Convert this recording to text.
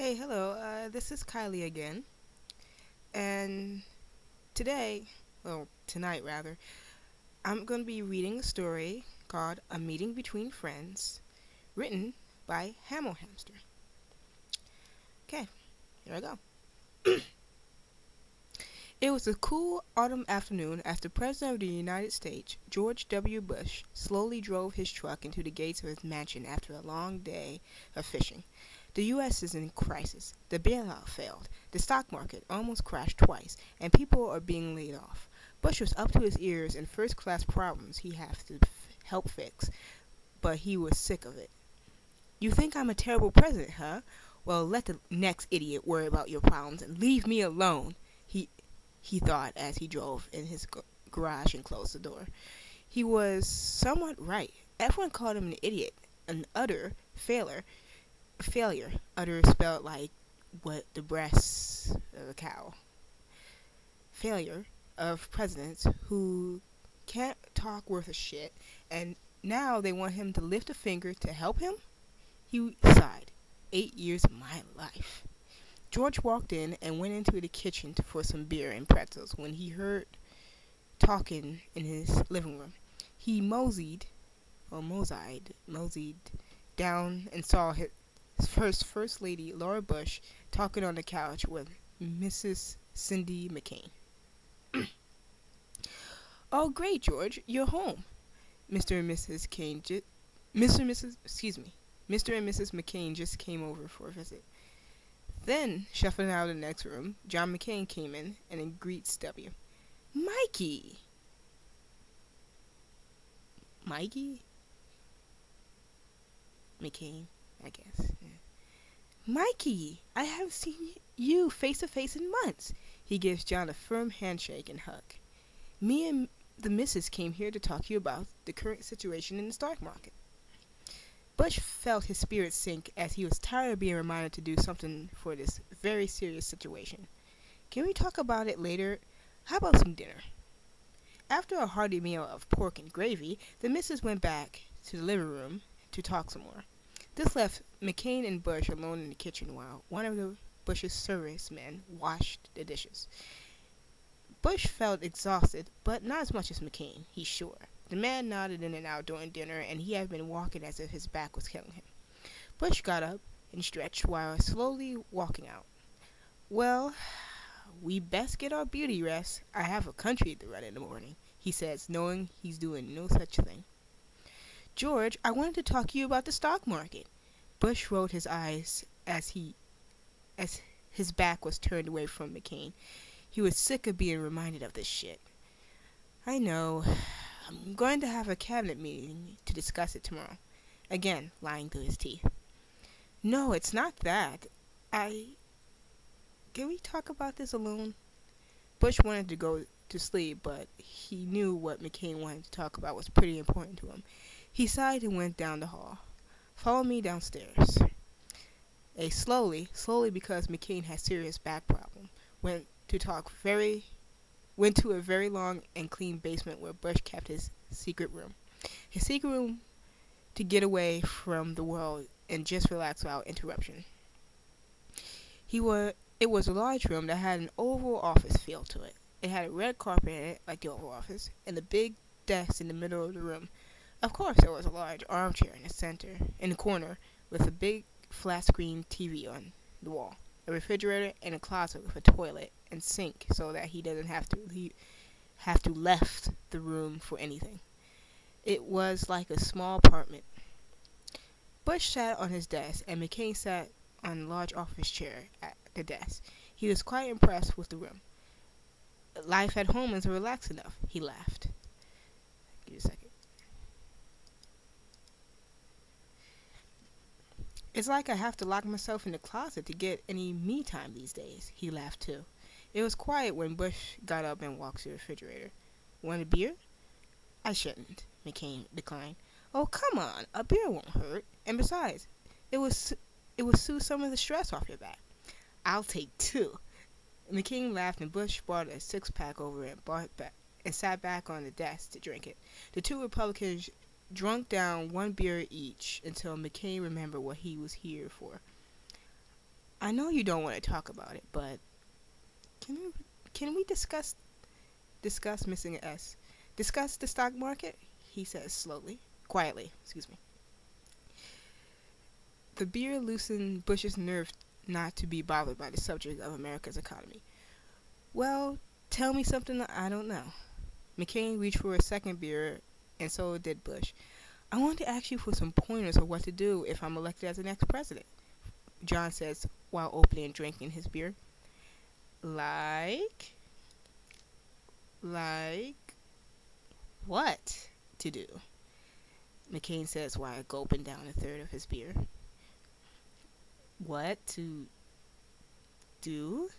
Hey, hello. This is Kylie again. And today, well, tonight rather, I'm going to be reading a story called A Meeting Between Friends, written by Hamel Hamster. Okay, here I go. It was a cool autumn afternoon as the President of the United States, George W. Bush, slowly drove his truck into the gates of his mansion after a long day of fishing. The U.S. is in crisis. The bailout failed. The stock market almost crashed twice, and people are being laid off. Bush was up to his ears in first-class problems he had to help fix, but he was sick of it. You think I'm a terrible president, huh? Well, let the next idiot worry about your problems and leave me alone, he thought as he drove in his garage and closed the door. He was somewhat right. Everyone called him an idiot, an utter failure. Utter spelled like what the breasts of a cow. Failure of presidents who can't talk worth a shit, and now they want him to lift a finger to help him? He sighed. 8 years of my life. George walked in and went into the kitchen for some beer and pretzels when he heard talking in his living room. He moseyed down and saw his First Lady Laura Bush talking on the couch with Mrs. Cindy McCain. Oh, great, George, you're home. Mr. and Mrs. Kane, Mr. and Mrs. Excuse me, Mr. and Mrs. McCain just came over for a visit. Then, shuffling out of the next room, John McCain came in and greets W. Mikey! Mikey? McCain, I guess. Yeah. Mikey! I haven't seen you face to face in months. He gives John a firm handshake and hug. Me and the missus came here to talk to you about the current situation in the stock market. Bush felt his spirits sink as he was tired of being reminded to do something for this very serious situation. Can we talk about it later? How about some dinner? After a hearty meal of pork and gravy, the missus went back to the living room to talk some more. This left McCain and Bush alone in the kitchen while one of the Bush's servicemen washed the dishes. Bush felt exhausted, but not as much as McCain, he's sure. The man nodded in and out during dinner, and he had been walking as if his back was killing him. Bush got up and stretched while slowly walking out. Well, we best get our beauty rest. I have a country to run in the morning, he says, knowing he's doing no such thing. George, I wanted to talk to you about the stock market. Bush rolled his eyes as his back was turned away from McCain. He was sick of being reminded of this shit. I know. I'm going to have a cabinet meeting to discuss it tomorrow. Again, lying through his teeth. No, it's not that. Can we talk about this alone? Bush wanted to go to sleep, but he knew what McCain wanted to talk about was pretty important to him. He sighed and went down the hall. Follow me downstairs. Slowly because McCain had serious back problem, went to a very long and clean basement where Bush kept his secret room. His secret room to get away from the world and just relax without interruption. It was a large room that had an Oval Office feel to it. It had a red carpet in it, like the Oval Office, and a big desk in the middle of the room. Of course, there was a large armchair in the corner, with a big flat-screen TV on the wall, a refrigerator, and a closet with a toilet and sink so that he doesn't have to left the room for anything. It was like a small apartment. Bush sat on his desk, and McCain sat on a large office chair at the desk. He was quite impressed with the room. Life at home is relaxed enough, he laughed. Give me a second. It's like I have to lock myself in the closet to get any me time these days, he laughed too. It was quiet when Bush got up and walked to the refrigerator. Want a beer? I shouldn't, McCain declined. Oh, come on, a beer won't hurt. And besides, it will soothe some of the stress off your back. I'll take two. McCain laughed and Bush brought a six-pack over and sat back on the desk to drink it. The two Republicans drunk down one beer each until McCain remembered what he was here for. I know you don't want to talk about it, but can we, can we discuss missing an S? Discuss the stock market? He says quietly, excuse me. The beer loosened Bush's nerve not to be bothered by the subject of America's economy. Well, tell me something that I don't know. McCain reached for a second beer, and so did Bush. I want to ask you for some pointers of what to do if I'm elected as the next president, John says while opening and drinking his beer. Like, like, what to do? McCain says while gulping down a third of his beer. What to do?